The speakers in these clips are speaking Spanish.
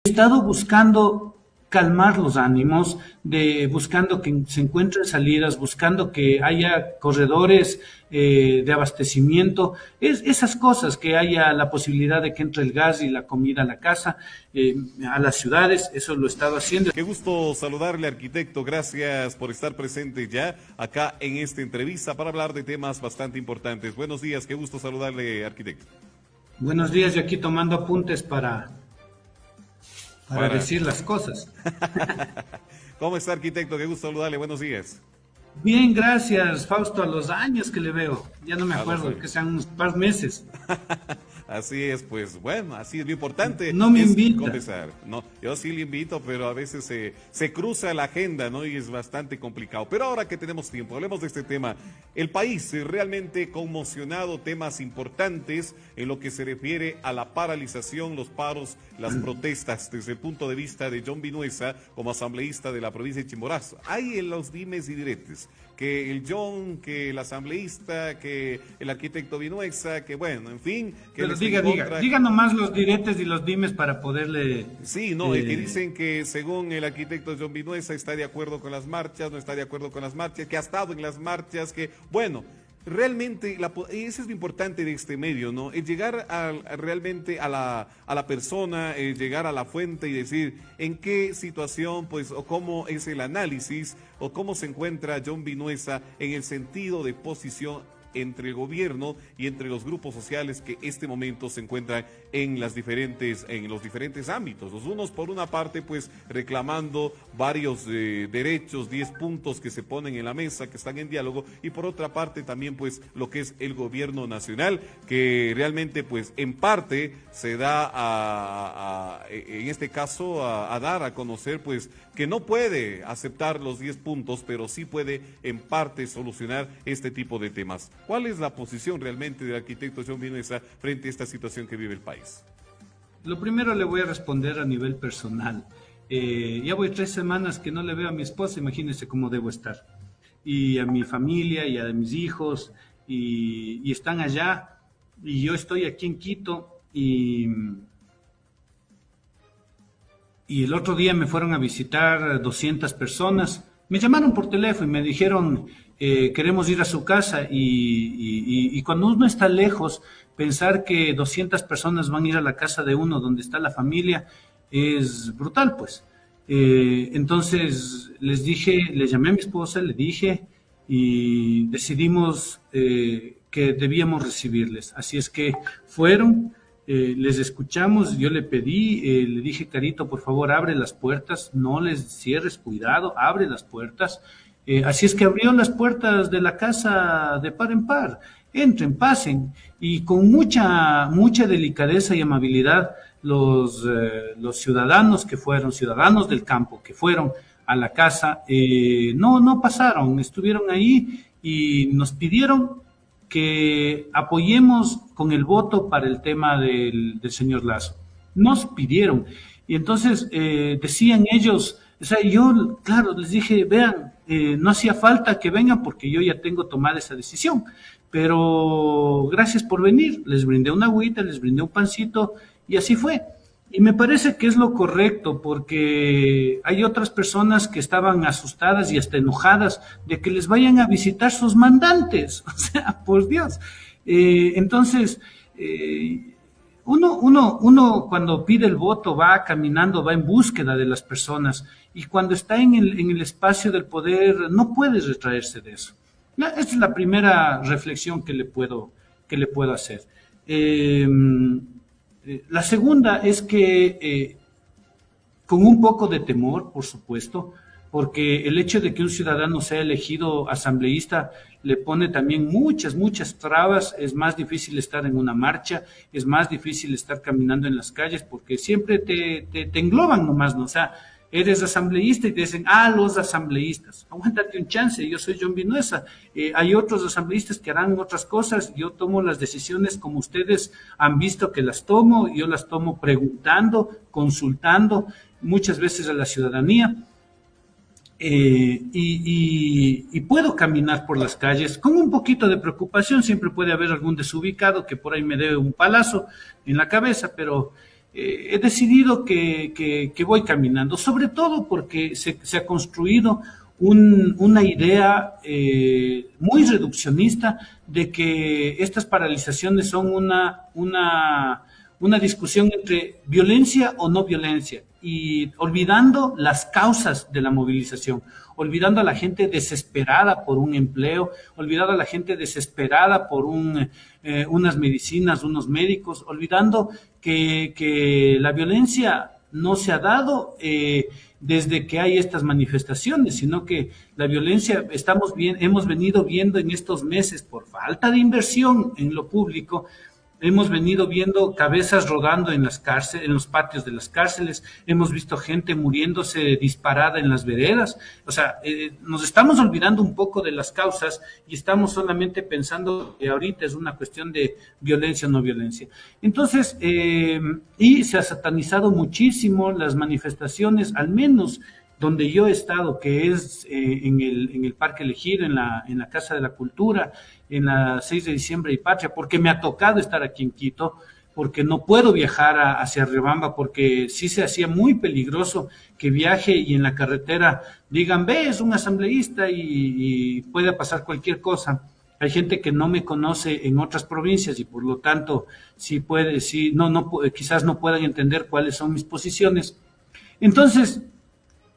estado buscando calmar los ánimos, buscando que se encuentren salidas, buscando que haya corredores de abastecimiento, esas cosas, que haya la posibilidad de que entre el gas y la comida a la casa, a las ciudades, eso lo he estado haciendo. Qué gusto saludarle, arquitecto. Gracias por estar presente ya acá en esta entrevista para hablar de temas bastante importantes. Buenos días, qué gusto saludarle, arquitecto. Buenos días, yo aquí tomando apuntes para Para. decir las cosas. ¿Cómo está, arquitecto? Qué gusto saludarle. Buenos días. Bien, gracias, Fausto, a los años que le veo. Ya no me A los acuerdo, años. que sean unos par meses. Así es, pues bueno, así es lo importante. No me es invita. conversar. No, yo sí le invito, pero a veces se cruza la agenda, ¿no? Y es bastante complicado. Pero ahora que tenemos tiempo, hablemos de este tema. El país realmente conmocionado, temas importantes en lo que se refiere a la paralización, los paros, las protestas, desde el punto de vista de John Vinuesa como asambleísta de la provincia de Chimborazo. Hay en los dimes y diretes que el John, que el asambleísta, que el arquitecto Vinuesa, que bueno, en fin, que Pero él está en contra. diga nomás los diretes y los dimes para poderle... Sí, no, el que eh, dicen que según el arquitecto John Vinuesa está de acuerdo con las marchas, no está de acuerdo con las marchas, que ha estado en las marchas, que bueno, realmente eso es lo importante de este medio, ¿no? El llegar realmente a la persona, llegar a la fuente y decir en qué situación, pues, o cómo es el análisis, o cómo se encuentra John Vinuesa en el sentido de posición entre el gobierno y entre los grupos sociales que este momento se encuentran en los diferentes ámbitos. Los unos, por una parte, pues reclamando varios derechos, 10 puntos que se ponen en la mesa, que están en diálogo, y por otra parte también pues lo que es el gobierno nacional, que realmente pues en parte se da en este caso a dar a conocer pues que no puede aceptar los 10 puntos, pero sí puede en parte solucionar este tipo de temas. ¿Cuál es la posición realmente del arquitecto John Vinuesa frente a esta situación que vive el país? Lo primero le voy a responder a nivel personal. Ya voy 3 semanas que no le veo a mi esposa, imagínense cómo debo estar. Y a mi familia y a mis hijos, y están allá, y yo estoy aquí en Quito, y el otro día me fueron a visitar 200 personas. Me llamaron por teléfono y me dijeron, queremos ir a su casa. Y cuando uno está lejos, pensar que 200 personas van a ir a la casa de uno donde está la familia es brutal, pues. Entonces les dije, le llamé a mi esposa, le dije y decidimos que debíamos recibirles. Así es que fueron. Les escuchamos, yo le pedí, le dije, Carito, por favor, abre las puertas, no les cierres, cuidado, abre las puertas. Así es que abrió las puertas de la casa de par en par, entren, pasen, y con mucha delicadeza y amabilidad los ciudadanos que fueron, ciudadanos del campo que fueron a la casa, no pasaron, estuvieron ahí y nos pidieron que apoyemos con el voto para el tema del señor Lazo. Nos pidieron. Y entonces decían ellos, o sea, yo, claro, les dije, vean, no hacía falta que vengan porque yo ya tengo tomada esa decisión, pero gracias por venir. Les brindé una agüita, les brindé un pancito y así fue. Y me parece que es lo correcto porque hay otras personas que estaban asustadas y hasta enojadas de que les vayan a visitar sus mandantes. O sea, por Dios. Entonces, uno cuando pide el voto va caminando, va en búsqueda de las personas y cuando está en el espacio del poder no puede retraerse de eso. Esta es la primera reflexión que le puedo hacer. La segunda es que con un poco de temor, por supuesto, porque el hecho de que un ciudadano sea elegido asambleísta le pone también muchas trabas, es más difícil estar en una marcha, es más difícil estar caminando en las calles, porque siempre te engloban nomás, ¿no? O sea, eres asambleísta y te dicen, los asambleístas, aguántate un chance, yo soy John Vinuesa, hay otros asambleístas que harán otras cosas, yo tomo las decisiones como ustedes han visto que las tomo, yo las tomo preguntando, consultando, muchas veces a la ciudadanía, y puedo caminar por las calles con un poquito de preocupación, siempre puede haber algún desubicado que por ahí me dé un palazo en la cabeza, pero he decidido que voy caminando, sobre todo porque se ha construido una idea muy reduccionista de que estas paralizaciones son una discusión entre violencia o no violencia y olvidando las causas de la movilización, olvidando a la gente desesperada por un empleo, olvidando a la gente desesperada por unas medicinas, unos médicos, olvidando que la violencia no se ha dado desde que hay estas manifestaciones, sino que la violencia hemos venido viendo en estos meses por falta de inversión en lo público. Hemos venido viendo cabezas rodando en las cárceles, en los patios de las cárceles. Hemos visto gente muriéndose disparada en las veredas. O sea, nos estamos olvidando un poco de las causas y estamos solamente pensando que ahorita es una cuestión de violencia o no violencia. Entonces, y se ha satanizado muchísimo las manifestaciones, al menos donde yo he estado, que es en el Parque Elegir, en la Casa de la Cultura, en la 6 de diciembre y Patria, porque me ha tocado estar aquí en Quito, porque no puedo viajar hacia Riobamba, porque sí se hacía muy peligroso que viaje y en la carretera digan, ve, es un asambleísta y puede pasar cualquier cosa. Hay gente que no me conoce en otras provincias y por lo tanto quizás no puedan entender cuáles son mis posiciones. Entonces,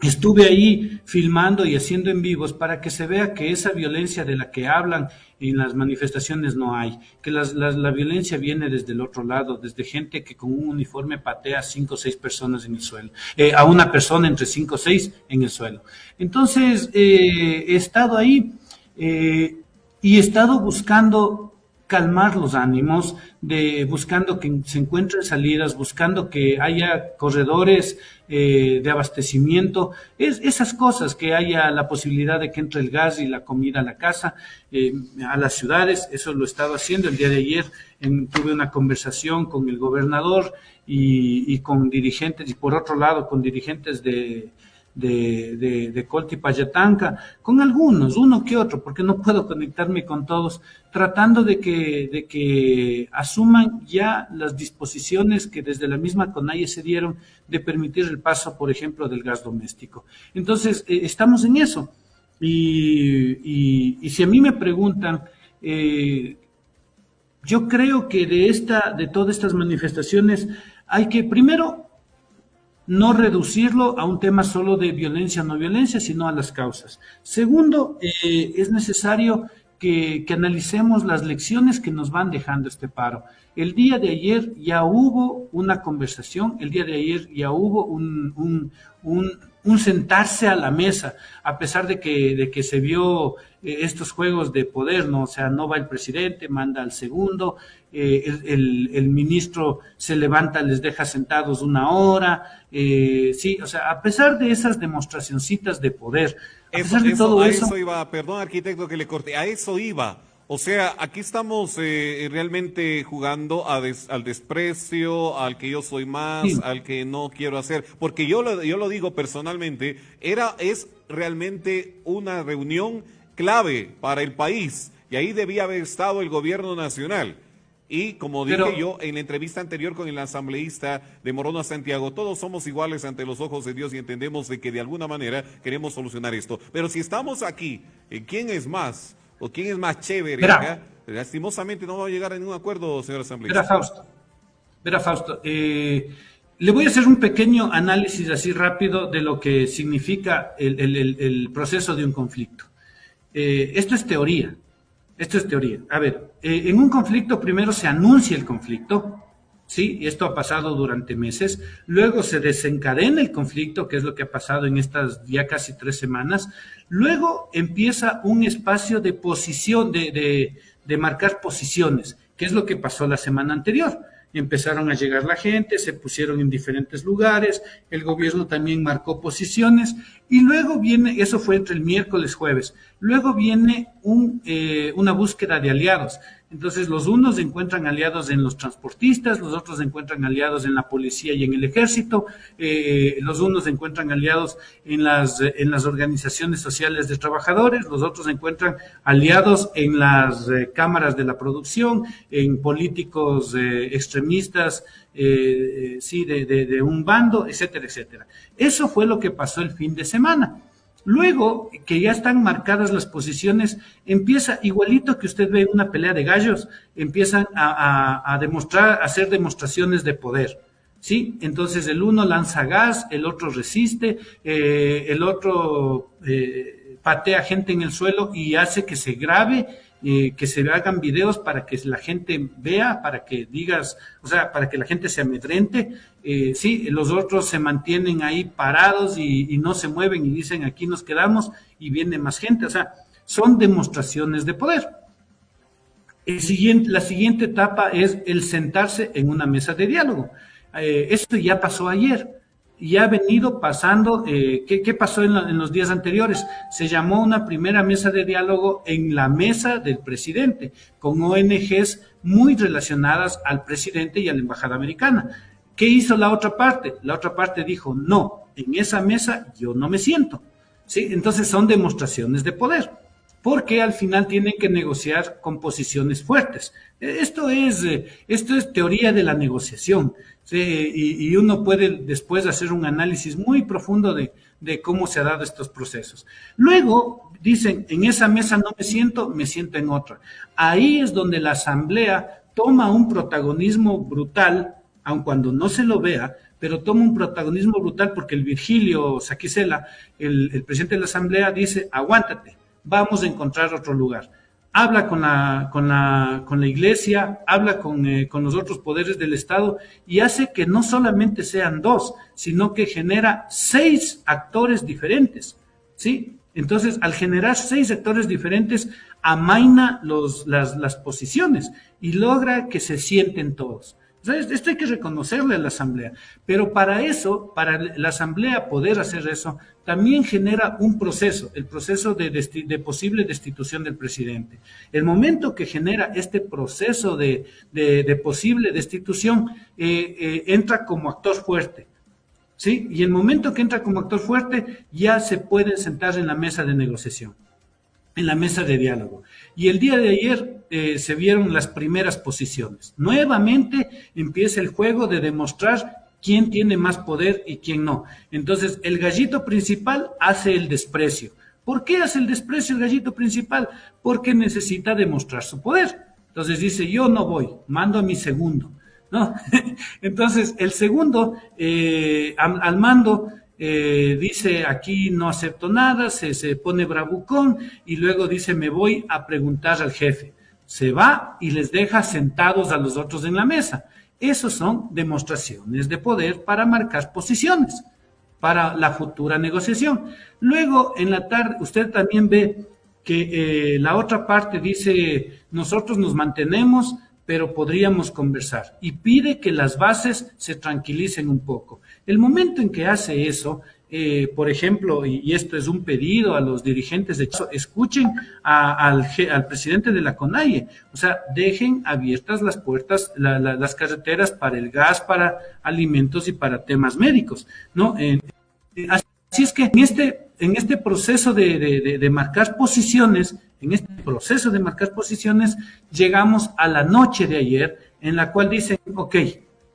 estuve ahí filmando y haciendo en vivos para que se vea que esa violencia de la que hablan en las manifestaciones no hay, que la violencia viene desde el otro lado, desde gente que con un uniforme patea a 5 o 6 personas en el suelo, a una persona entre 5 o 6 en el suelo. Entonces, he estado ahí y he estado buscando calmar los ánimos, buscando que se encuentren salidas, buscando que haya corredores de abastecimiento, esas cosas, que haya la posibilidad de que entre el gas y la comida a la casa, a las ciudades. Eso lo he estado haciendo. El día de ayer tuve una conversación con el gobernador y con dirigentes, y por otro lado con dirigentes de Colta y Payatanca, con algunos, uno que otro, porque no puedo conectarme con todos, tratando de que asuman ya las disposiciones que desde la misma CONAIE se dieron de permitir el paso, por ejemplo, del gas doméstico. Entonces, estamos en eso. Y si a mí me preguntan, yo creo que de todas estas manifestaciones hay que primero no reducirlo a un tema solo de violencia o no violencia, sino a las causas. Segundo, es necesario que analicemos las lecciones que nos van dejando este paro. El día de ayer ya hubo una conversación, el día de ayer ya hubo un sentarse a la mesa, a pesar de que se vio estos juegos de poder, ¿no? O sea, no va el presidente, manda al segundo, el ministro se levanta, les deja sentados una hora, sí, o sea, a pesar de esas demostracioncitas de poder, a pesar de todo eso... A eso iba, perdón, arquitecto, que le corté, a eso iba. O sea, aquí estamos realmente jugando al desprecio, al que yo soy más, sí, al que no quiero hacer. Porque yo lo digo personalmente, es realmente una reunión clave para el país. Y ahí debía haber estado el gobierno nacional. Y como dije yo en la entrevista anterior con el asambleísta de Morona Santiago, todos somos iguales ante los ojos de Dios y entendemos de que de alguna manera queremos solucionar esto. Pero si estamos aquí, ¿quién es más? ¿O quién es más chévere? Lastimosamente no vamos a llegar a ningún acuerdo, señor asambleísta. Verá, Fausto, le voy a hacer un pequeño análisis así rápido de lo que significa el proceso de un conflicto. Esto es teoría. A ver, en un conflicto primero se anuncia el conflicto, ¿sí? Y esto ha pasado durante meses. Luego se desencadena el conflicto, que es lo que ha pasado en estas ya casi 3 semanas. Luego empieza un espacio de posición, de marcar posiciones, que es lo que pasó la semana anterior. Empezaron a llegar la gente, se pusieron en diferentes lugares, el gobierno también marcó posiciones y luego viene, eso fue entre el miércoles, jueves, luego viene una búsqueda de aliados, Entonces, los unos encuentran aliados en los transportistas, los otros encuentran aliados en la policía y en el ejército, los unos encuentran aliados en las organizaciones sociales de trabajadores, los otros encuentran aliados en las cámaras de la producción, en políticos extremistas, sí, de un bando, etcétera, etcétera. Eso fue lo que pasó el fin de semana. Luego, que ya están marcadas las posiciones, empieza, igualito que usted ve en una pelea de gallos, empiezan a demostrar, a hacer demostraciones de poder, ¿sí? Entonces el uno lanza gas, el otro resiste, el otro patea gente en el suelo y hace que se grabe, que se hagan videos para que la gente vea, para que digas, o sea, para que la gente se amedrente. Sí, los otros se mantienen ahí parados y no se mueven y dicen aquí nos quedamos y viene más gente. O sea, son demostraciones de poder. La siguiente etapa es el sentarse en una mesa de diálogo. Esto ya pasó ayer. Y ha venido pasando, ¿qué pasó en los días anteriores? Se llamó una primera mesa de diálogo en la mesa del presidente, con ONGs muy relacionadas al presidente y a la embajada americana. ¿Qué hizo la otra parte? La otra parte dijo, no, en esa mesa yo no me siento. ¿Sí? Entonces son demostraciones de poder, porque al final tienen que negociar con posiciones fuertes. Esto es teoría de la negociación. Sí, y uno puede después hacer un análisis muy profundo de cómo se han dado estos procesos. Luego dicen, en esa mesa no me siento en otra. Ahí es donde la asamblea toma un protagonismo brutal, aun cuando no se lo vea, pero toma un protagonismo brutal porque el Virgilio Saquicela, el presidente de la asamblea, dice, aguántate, vamos a encontrar otro lugar. Habla con la iglesia, habla con los otros poderes del Estado y hace que no solamente sean dos, sino que genera 6 actores diferentes, ¿sí? Entonces, al generar 6 actores diferentes, amaina las posiciones y logra que se sienten todos. Esto hay que reconocerle a la Asamblea, pero para eso, para la Asamblea poder hacer eso, también genera un proceso, el proceso de posible destitución del presidente. El momento que genera este proceso de posible destitución, entra como actor fuerte, ¿sí? Y el momento que entra como actor fuerte, ya se puede sentar en la mesa de negociación, en la mesa de diálogo. Y el día de ayer se vieron las primeras posiciones. Nuevamente empieza el juego de demostrar quién tiene más poder y quién no. Entonces, el gallito principal hace el desprecio. ¿Por qué hace el desprecio el gallito principal? Porque necesita demostrar su poder. Entonces dice, yo no voy, mando a mi segundo, ¿no? Entonces, el segundo al mando dice, aquí no acepto nada, se pone bravucón y luego dice, me voy a preguntar al jefe. Se va y les deja sentados a los otros en la mesa. Esos son demostraciones de poder para marcar posiciones para la futura negociación. Luego, en la tarde, usted también ve que la otra parte dice, nosotros nos mantenemos, pero podríamos conversar. Y pide que las bases se tranquilicen un poco. El momento en que hace eso, por ejemplo, y esto es un pedido a los dirigentes de Chazo, escuchen al presidente de la CONAIE, o sea, dejen abiertas las puertas, las carreteras para el gas, para alimentos y para temas médicos, ¿no? Así es que en este proceso de marcar posiciones, llegamos a la noche de ayer, en la cual dicen, ok,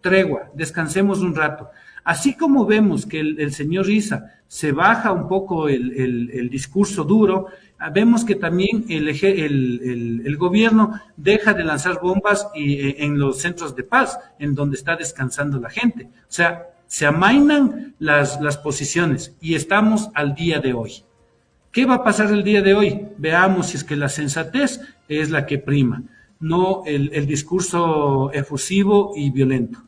tregua, descansemos un rato. Así como vemos que el señor Issa se baja un poco el discurso duro, vemos que también el gobierno deja de lanzar bombas en los centros de paz, en donde está descansando la gente. O sea, se amainan las posiciones y estamos al día de hoy. ¿Qué va a pasar el día de hoy? Veamos si es que la sensatez es la que prima, no el discurso efusivo y violento.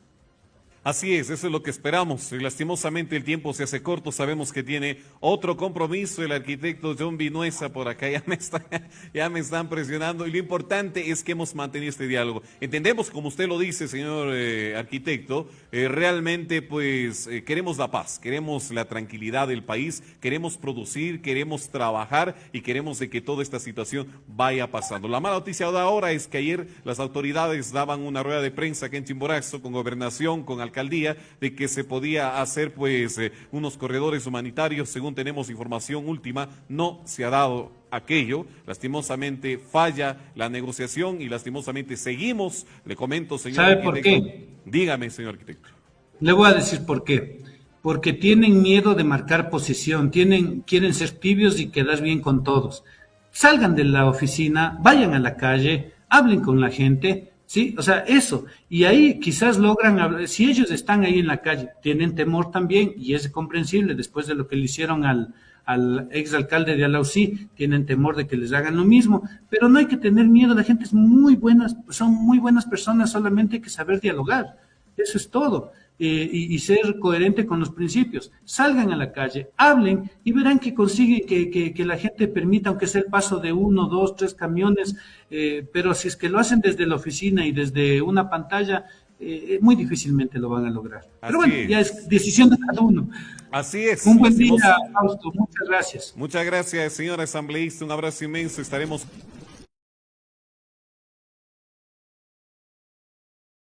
Así es, eso es lo que esperamos. Lastimosamente el tiempo se hace corto, sabemos que tiene otro compromiso el arquitecto John Vinuesa por acá, ya me están presionando y lo importante es que hemos mantenido este diálogo. Entendemos, como usted lo dice, señor arquitecto, realmente pues queremos la paz, queremos la tranquilidad del país, queremos producir, queremos trabajar y queremos de que toda esta situación vaya pasando. La mala noticia de ahora es que ayer las autoridades daban una rueda de prensa aquí en Chimborazo con gobernación, con alcaldía, de que se podía hacer pues unos corredores humanitarios. Según tenemos información última, no se ha dado aquello. Lastimosamente falla la negociación y lastimosamente seguimos. Le comento, señor ¿Sabe arquitecto. por qué? Dígame, señor arquitecto. Le voy a decir por qué. Porque tienen miedo de marcar posición, quieren ser tibios y quedar bien con todos. Salgan de la oficina, vayan a la calle, hablen con la gente. Sí, o sea, eso. Y ahí quizás logran hablar. Si ellos están ahí en la calle, tienen temor también, y es comprensible después de lo que le hicieron al exalcalde de Alausí, tienen temor de que les hagan lo mismo, pero no hay que tener miedo, la gente es muy buena, son muy buenas personas, solamente hay que saber dialogar. Eso es todo. Y ser coherente con los principios. Salgan a la calle, hablen y verán que consiguen que la gente permita, aunque sea el paso de 1, 2, 3 camiones, pero si es que lo hacen desde la oficina y desde una pantalla, muy difícilmente lo van a lograr. Pero Así bueno, ya es. es decisión de cada uno. Así es. Un buen día, Fausto. Muchas gracias. Muchas gracias, señor asambleísta. Un abrazo inmenso. Estaremos